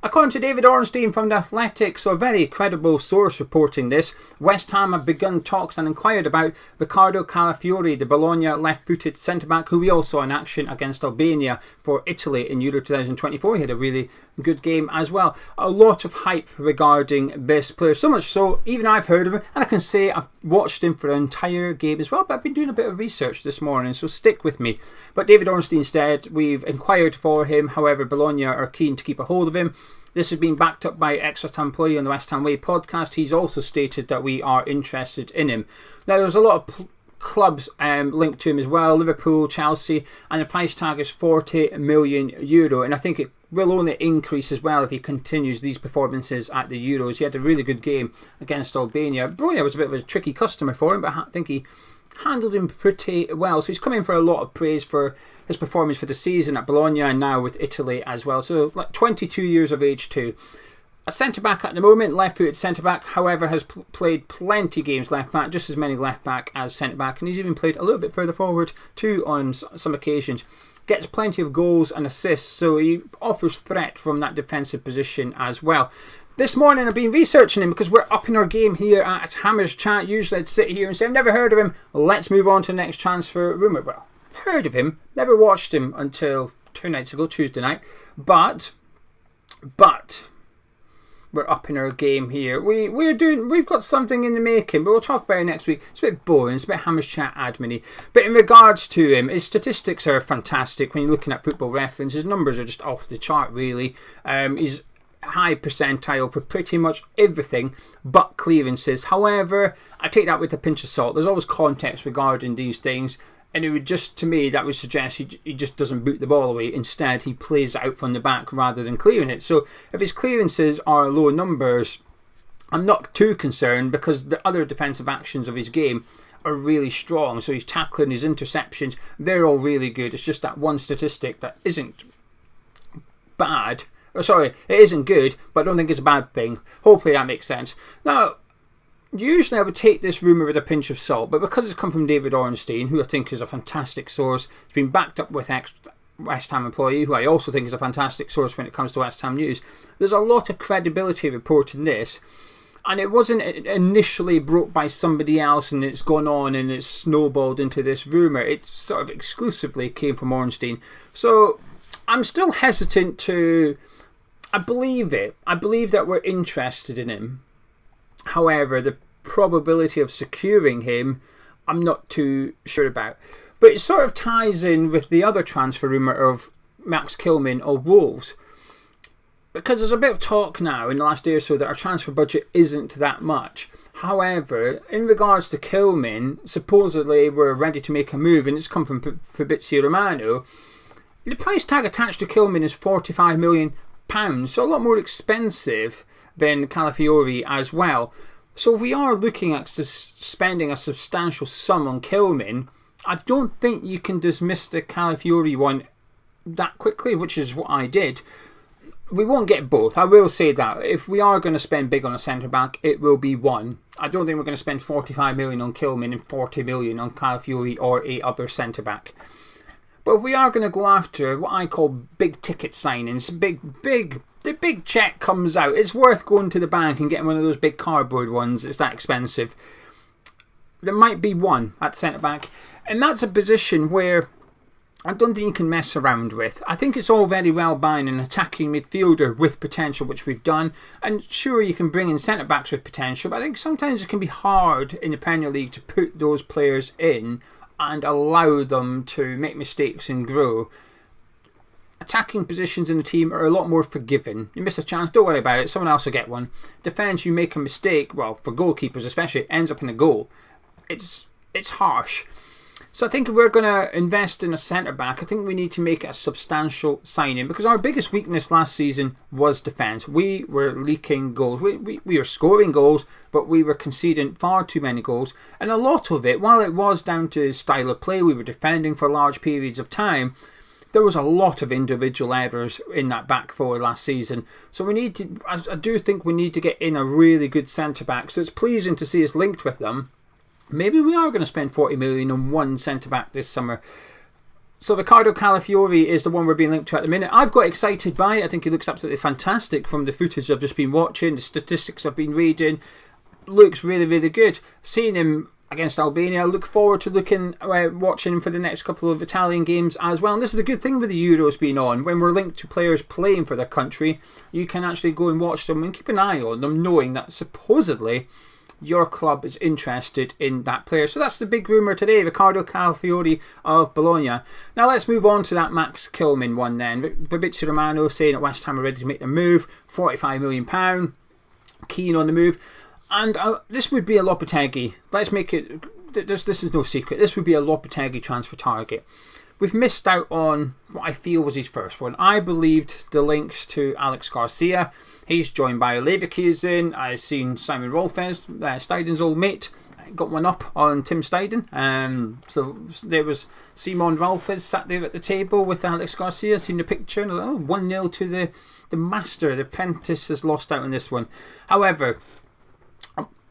According to David Ornstein from The Athletic, so a very credible source reporting this, West Ham have begun talks and inquired about Riccardo Calafiori, the Bologna left-footed centre-back who we also saw in action against Albania for Italy in Euro 2024. He had a really good game as well. A lot of hype regarding this player, so much so even I've heard of him, and I can say I've watched him for an entire game as well, but I've been doing a bit of research this morning, so stick with me. But David Ornstein said we've inquired for him, however Bologna are keen to keep a hold of him. This has been backed up by ExWHUEmployee on the West Ham Way podcast. He's also stated that we are interested in him. Now, there's a lot of clubs linked to him as well, Liverpool, Chelsea, and the price tag is €40 million, and I think it will only increase as well if he continues these performances at the Euros. He had a really good game against Albania. Bologna was a bit of a tricky customer for him, but I think he handled him pretty well. So he's come in for a lot of praise for his performance for the season at Bologna and now with Italy as well. So like 22 years of age too. A centre-back at the moment, left-footed centre-back, however, has played plenty of games left-back, just as many left-back as centre-back, and he's even played a little bit further forward too on some occasions. Gets plenty of goals and assists, so he offers threat from that defensive position as well. This morning I've been researching him because we're upping our game here at Hammers Chat. Usually I'd sit here and say I've never heard of him. Let's move on to the next transfer rumour. Well, I've heard of him, never watched him until 2 nights ago, Tuesday night. But we're upping our game here. We've got something in the making, but we'll talk about it next week. It's a bit boring, it's a bit Hammers Chat admin-y. But in regards to him, his statistics are fantastic. When you're looking at Football Reference, his numbers are just off the chart really. He's high percentile for pretty much everything but clearances. However, I take that with a pinch of salt. There's always context regarding these things, and it would just, to me, that would suggest he just doesn't boot the ball away. Instead, he plays it out from the back rather than clearing it. So if his clearances are low numbers, I'm not too concerned because the other defensive actions of his game are really strong. So his tackling, his interceptions, they're all really good. It's just that one statistic that isn't bad. Sorry, it isn't good, but I don't think it's a bad thing. Hopefully that makes sense. Now, usually I would take this rumour with a pinch of salt, but because it's come from David Ornstein, who I think is a fantastic source, it's been backed up with ExWHUEmployee, who I also think is a fantastic source when it comes to West Ham news, there's a lot of credibility reporting this, and it wasn't initially brought by somebody else and it's gone on and it's snowballed into this rumour. It sort of exclusively came from Ornstein. So I'm still hesitant to... I believe it. I believe that we're interested in him. However, the probability of securing him, I'm not too sure about. But it sort of ties in with the other transfer rumour of Max Kilman of Wolves. Because there's a bit of talk now in the last day or so that our transfer budget isn't that much. However, in regards to Kilman, supposedly we're ready to make a move, and it's come from Fabrizio Romano. The price tag attached to Kilman is £45 million. So a lot more expensive than Calafiori as well. So if we are looking at spending a substantial sum on Kilman, I don't think you can dismiss the Calafiori one that quickly, which is what I did. We won't get both, I will say that. If we are going to spend big on a centre-back, it will be one. I don't think we're going to spend 45 million on Kilman and 40 million on Calafiori or a other centre-back. But if we are going to go after what I call big ticket signings, the big check comes out, it's worth going to the bank and getting one of those big cardboard ones, it's that expensive. There might be one at centre-back, and that's a position where I don't think you can mess around with. I think it's all very well buying an attacking midfielder with potential, which we've done, and sure you can bring in centre-backs with potential, but I think sometimes it can be hard in the Premier League to put those players in and allow them to make mistakes and grow. Attacking positions in the team are a lot more forgiving. You miss a chance, don't worry about it, someone else will get one. Defence, you make a mistake, well, for goalkeepers especially, it ends up in a goal. It's harsh. So I think if we're going to invest in a centre-back, I think we need to make a substantial signing, because our biggest weakness last season was defence. We were leaking goals. We were scoring goals, but we were conceding far too many goals. And a lot of it, while it was down to style of play, we were defending for large periods of time, there was a lot of individual errors in that back four last season. So we need to, I do think we need to get in a really good centre-back. So it's pleasing to see us linked with them. Maybe we are going to spend 40 million on one centre-back this summer. So Riccardo Calafiori is the one we're being linked to at the minute. I've got excited by it. I think he looks absolutely fantastic from the footage I've just been watching, the statistics I've been reading. Looks really, really good. Seeing him against Albania, I look forward to watching him for the next couple of Italian games as well. And this is the good thing with the Euros being on. When we're linked to players playing for their country, you can actually go and watch them and keep an eye on them, knowing that supposedly your club is interested in that player. So that's the big rumour today, Riccardo Calafiori of Bologna. Now let's move on to that Max Kilman one then. Fabrizio Romano saying that West Ham are ready to make their move, £45 million, keen on the move. And this would be a Lopetegui. Let's make it, this is no secret, this would be a Lopetegui transfer target. We've missed out on what I feel was his first one. I believed the links to Alex Garcia. He's joined by Leverkusen. I've seen Simon Rolfes, Steidten's old mate, got one up on Tim Steidten. So there was Simon Rolfes sat there at the table with Alex Garcia, seen the picture, and 1-0 to the master. The apprentice has lost out on this one. However,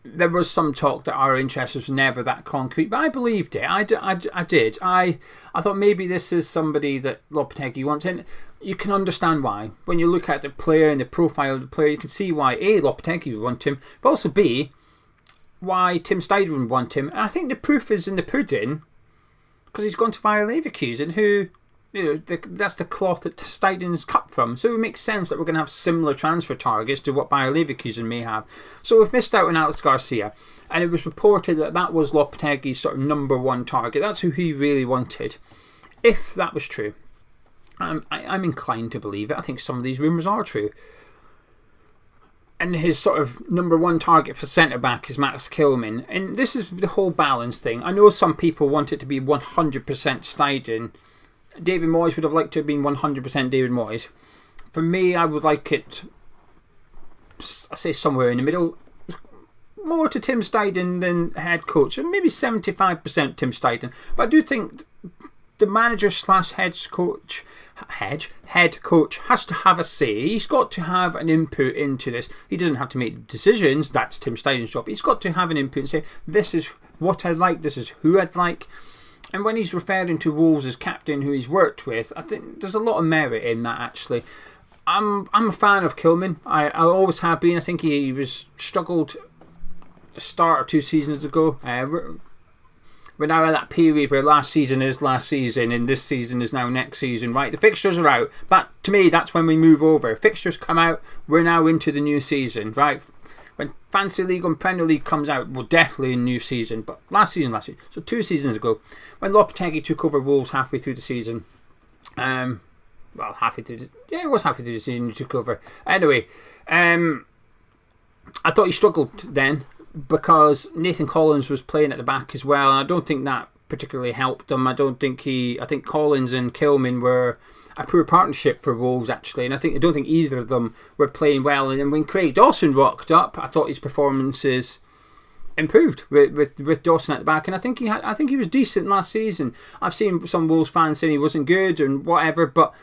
there was some talk that our interest was never that concrete, but I believed it. I did. I thought maybe this is somebody that Lopetegui wants, and you can understand why. When you look at the player and the profile of the player, you can see why A, Lopetegui would want him, but also B, why Tim Steidten would want him. And I think the proof is in the pudding, because he's gone to Bayer Leverkusen, who, that's the cloth that Steidten's cut from. So it makes sense that we're going to have similar transfer targets to what Bayer Leverkusen may have. So we've missed out on Alex Garcia, and it was reported that that was Lopetegui's sort of number one target. That's who he really wanted. If that was true, I'm inclined to believe it. I think some of these rumours are true. And his sort of number one target for centre-back is Max Kilman. And this is the whole balance thing. I know some people want it to be 100% Steidten. David Moyes would have liked to have been 100% David Moyes. For me, I would like it, I say somewhere in the middle, more to Tim Steidten than head coach. And maybe 75% Tim Steidten. But I do think the manager / head coach has to have a say. He's got to have an input into this. He doesn't have to make decisions. That's Tim Steidten's job. He's got to have an input and say, this is what I like, this is who I'd like. And when he's referring to Wolves as captain who he's worked with, I think there's a lot of merit in that, actually. I'm a fan of Kilman. I always have been. I think he was struggled to start 2 seasons ago. We're now at that period where last season is last season and this season is now next season, right? The fixtures are out. But to me, that's when we move over. Fixtures come out, we're now into the new season, right? When Fantasy League and Premier League comes out, we're definitely in new season. But last season. So 2 seasons ago, when Lopetegui took over Wolves halfway through the season. It was halfway through the season he took over. Anyway, I thought he struggled then, because Nathan Collins was playing at the back as well, and I don't think that particularly helped them. I think Collins and Kilman were a poor partnership for Wolves, actually, and I don't think either of them were playing well. And when Craig Dawson rocked up, I thought his performances improved with Dawson at the back, and I think he was decent last season. I've seen some Wolves fans saying he wasn't good and whatever, but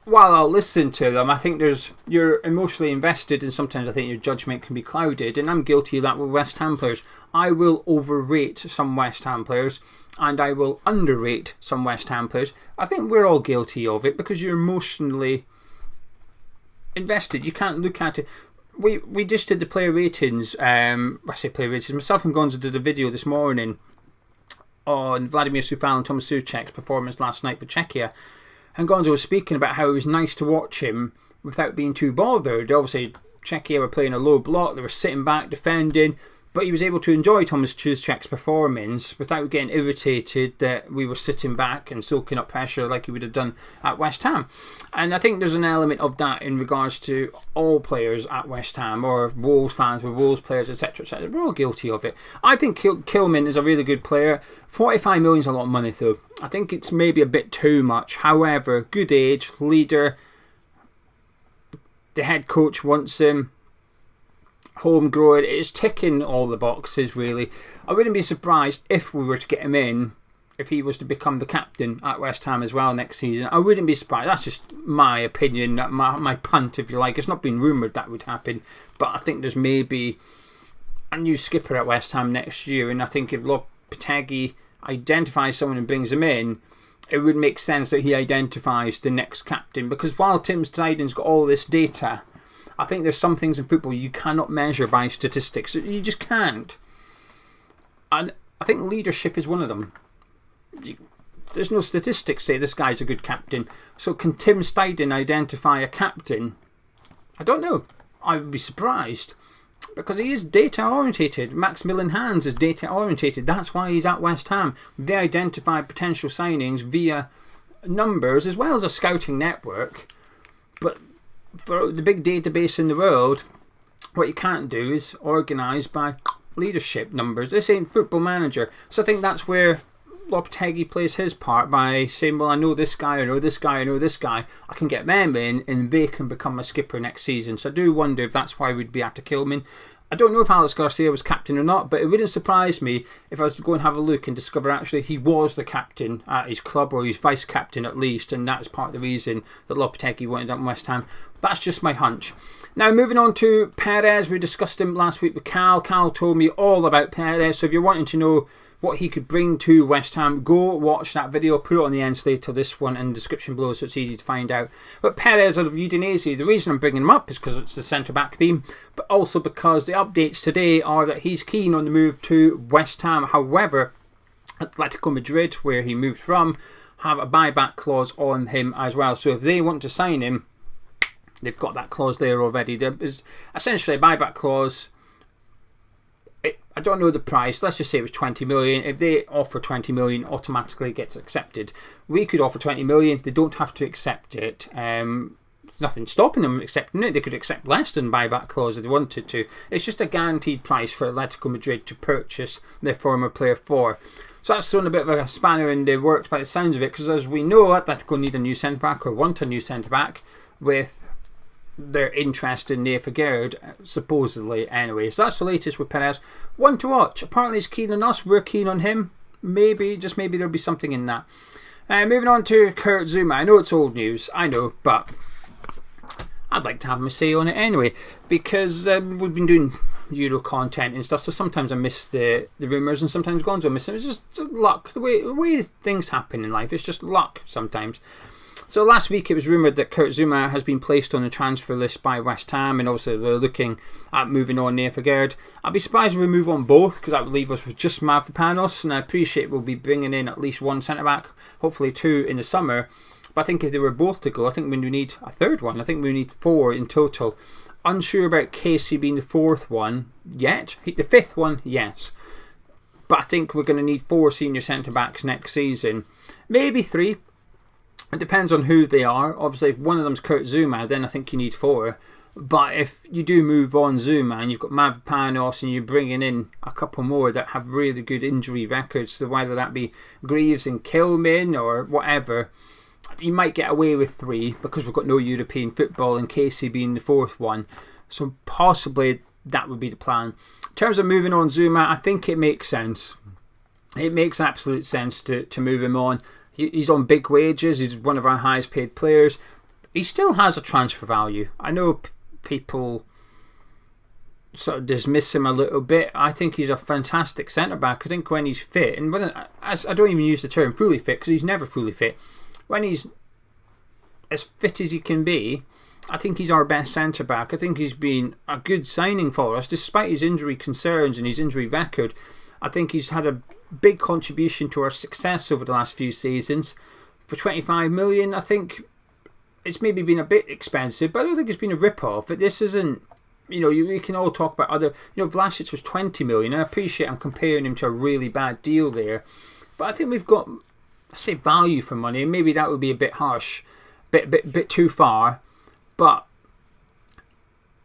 while I'll listen to them, I think you're emotionally invested, and sometimes I think your judgment can be clouded, and I'm guilty of that with West Ham players. I will overrate some West Ham players, and I will underrate some West Ham players. I think we're all guilty of it because you're emotionally invested. You can't look at it. We just did the player ratings. I say player ratings. Myself and Gonzo did a video this morning on Vladimir Coufal and Tomas Souček's performance last night for Czechia. And Gonzo was speaking about how it was nice to watch him without being too bothered. Obviously, Czechia were playing a low block, they were sitting back, defending, but he was able to enjoy Tomas Souček's performance without getting irritated that we were sitting back and soaking up pressure like he would have done at West Ham. And I think there's an element of that in regards to all players at West Ham, or Wolves fans with Wolves players, etc., etc. We're all guilty of it. I think Kilman is a really good player. 45 million is a lot of money, though. I think it's maybe a bit too much. However, good age, leader. The head coach wants him. Homegrown, it's ticking all the boxes, really. I wouldn't be surprised if we were to get him in, if he was to become the captain at West Ham as well next season. I wouldn't be surprised. That's just my opinion, my punt, if you like. It's not been rumoured that would happen, but I think there's maybe a new skipper at West Ham next year, and I think if Lopetegui identifies someone and brings him in, it would make sense that he identifies the next captain, because while Tim Steidten's got all this data, I think there's some things in football you cannot measure by statistics. You just can't. And I think leadership is one of them. There's no statistics say this guy's a good captain. So can Tim Steidten identify a captain? I don't know. I would be surprised. Because he is data orientated. Maximilian Hans is data orientated. That's why he's at West Ham. They identify potential signings via numbers as well as a scouting network. But for the big database in the world, what you can't do is organise by leadership numbers. This ain't Football Manager. So I think that's where Lopetegui plays his part by saying, well, I know this guy, I know this guy, I know this guy. I can get them in and they can become a skipper next season. So I do wonder if that's why we'd be after Kilman. I don't know if Alex Garcia was captain or not, but it wouldn't surprise me if I was to go and have a look and discover actually he was the captain at his club, or he's vice captain at least, and that's part of the reason that Lopetegui wanted up West Ham. That's just my hunch. Now, moving on to Perez. We discussed him last week with Cal. Cal told me all about Perez, so if you're wanting to know what he could bring to West Ham, go watch that video. Put it on the end slate of this one in the description below so it's easy to find out. But Perez of Udinese, the reason I'm bringing him up is because it's the centre-back theme, but also because the updates today are that he's keen on the move to West Ham. However, Atletico Madrid, where he moved from, have a buyback clause on him as well. So if they want to sign him, they've got that clause there already. There is essentially a buyback clause. I don't know the price. Let's just say it was 20 million. If they offer 20 million, automatically it gets accepted. We could offer 20 million. They don't have to accept it. There's nothing stopping them accepting it. They could accept less than buyback clause if they wanted to. It's just a guaranteed price for Atletico Madrid to purchase their former player for. So that's thrown a bit of a spanner in the works by the sounds of it, because as we know, Atletico need a new centre-back, or want a new centre-back, with their interest in Nehuén, supposedly anyway. So that's the latest with Perez. One to watch. Apparently he's keen on us. We're keen on him. Maybe, just maybe there'll be something in that. Moving on to Kurt Zouma. I know it's old news. I know, but I'd like to have my say on it anyway, because we've been doing Euro content and stuff, so sometimes I miss the rumours and sometimes Gonzo miss them. It's just luck. The way things happen in life, it's just luck sometimes. So last week it was rumoured that Kurt Zouma has been placed on the transfer list by West Ham, and also we're looking at moving on Nehuén. I'd be surprised if we move on both, because that would leave us with just Mavropanos, and I appreciate we'll be bringing in at least one centre-back, hopefully two in the summer. But I think if they were both to go, I think we need a third one. I think we need four in total. Unsure about Casey being the fourth one yet. The fifth one, yes. But I think we're going to need four senior centre-backs next season. Maybe three. It depends on who they are. Obviously, if one of them's Kurt Zouma, then I think you need four. But if you do move on Zouma and you've got Mavropanos and you're bringing in a couple more that have really good injury records, so whether that be Greaves and Kilman or whatever, you might get away with three, because we've got no European football and Casey being the fourth one. So possibly that would be the plan. In terms of moving on Zouma, I think it makes sense. It makes absolute sense to move him on. He's on big wages. He's one of our highest paid players. He still has a transfer value. I know people sort of dismiss him a little bit. I think he's a fantastic centre-back. I think when he's fit, and I don't even use the term fully fit, because he's never fully fit. When he's as fit as he can be, I think he's our best centre-back. I think he's been a good signing for us, despite his injury concerns and his injury record. I think he's had a big contribution to our success over the last few seasons. For 25 million, I think it's maybe been a bit expensive, but I don't think it's been a rip-off. But this isn't, we can all talk about other, Vlasic was 20 million. I appreciate I'm comparing him to a really bad deal there. But I think we've got, I say value for money, and maybe that would be a bit harsh, bit too far. But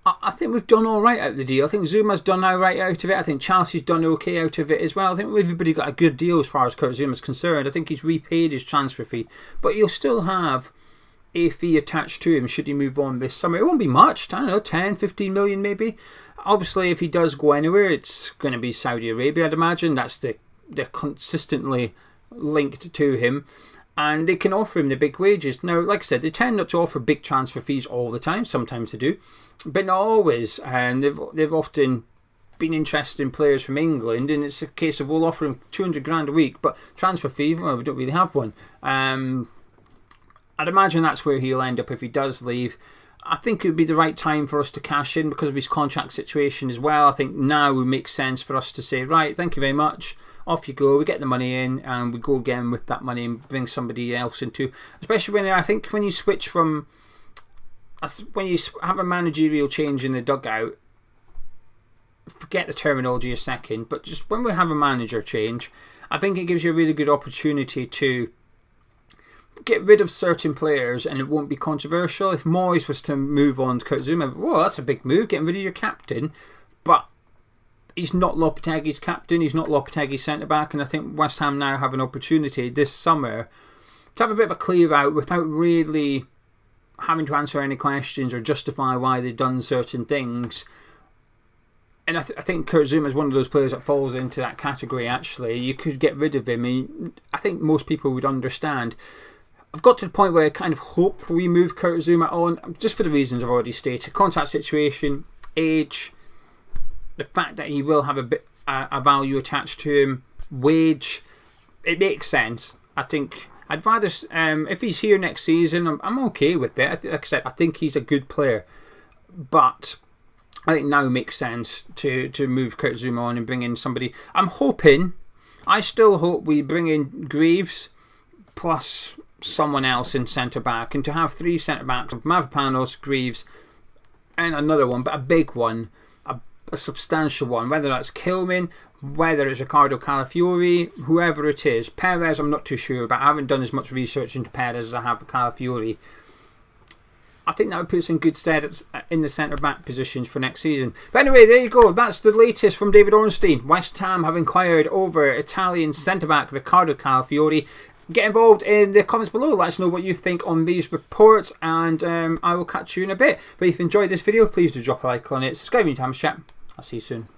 I think we've done all right out of the deal. I think Zuma's done all right out of it. I think Chelsea's done okay out of it as well. I think everybody got a good deal as far as Kurt Zuma's concerned. I think he's repaid his transfer fee, but he'll still have a fee attached to him should he move on this summer. It won't be much, I don't know, 10, 15 million maybe. Obviously, if he does go anywhere, it's going to be Saudi Arabia, I'd imagine. They're consistently linked to him, and they can offer him the big wages. Now, like I said, they tend not to offer big transfer fees all the time. Sometimes they do, but not always. And they've often been interested in players from England, and it's a case of we'll offer him 200 grand a week, but transfer fee, well, we don't really have one. I'd imagine that's where he'll end up if he does leave. I think it would be the right time for us to cash in because of his contract situation as well. I think now would make sense for us to say, right, thank you very much, off you go, we get the money in, and we go again with that money and bring somebody else into, especially when I think when you switch from, when you have a managerial change in the dugout, forget the terminology a second, but just when we have a manager change, I think it gives you a really good opportunity to get rid of certain players and it won't be controversial. If Moyes was to move on to Kurt Zouma, well, that's a big move, getting rid of your captain, but he's not Lopetegui's captain, he's not Lopetegui's centre-back, and I think West Ham now have an opportunity this summer to have a bit of a clear out without really having to answer any questions or justify why they've done certain things. And I think Kurt Zouma is one of those players that falls into that category, actually. You could get rid of him. I think most people would understand. I've got to the point where I kind of hope we move Kurt Zouma on, just for the reasons I've already stated. Contract situation, age, the fact that he will have a value attached to him, wage. It makes sense. I think I'd rather, if he's here next season, I'm okay with it. Like I said, I think he's a good player. But I think now makes sense to move Kurt Zouma on and bring in somebody. I still hope we bring in Greaves plus someone else in centre-back, and to have 3 centre-backs of Mavropanos, Greaves and another one, but a big one, a substantial one, whether that's Kilman, whether it's Riccardo Calafiori, whoever it is. Perez, I'm not too sure, but I haven't done as much research into Perez as I have with Calafiori. I think that would put us in good stead in the centre-back positions for next season. But anyway, there you go. That's the latest from David Ornstein. West Ham have inquired over Italian centre-back Riccardo Calafiori. Get involved in the comments below. Let us know what you think on these reports, and I will catch you in a bit. But if you enjoyed this video, please do drop a like on it. Subscribe to Hammer's Chat. I'll see you soon.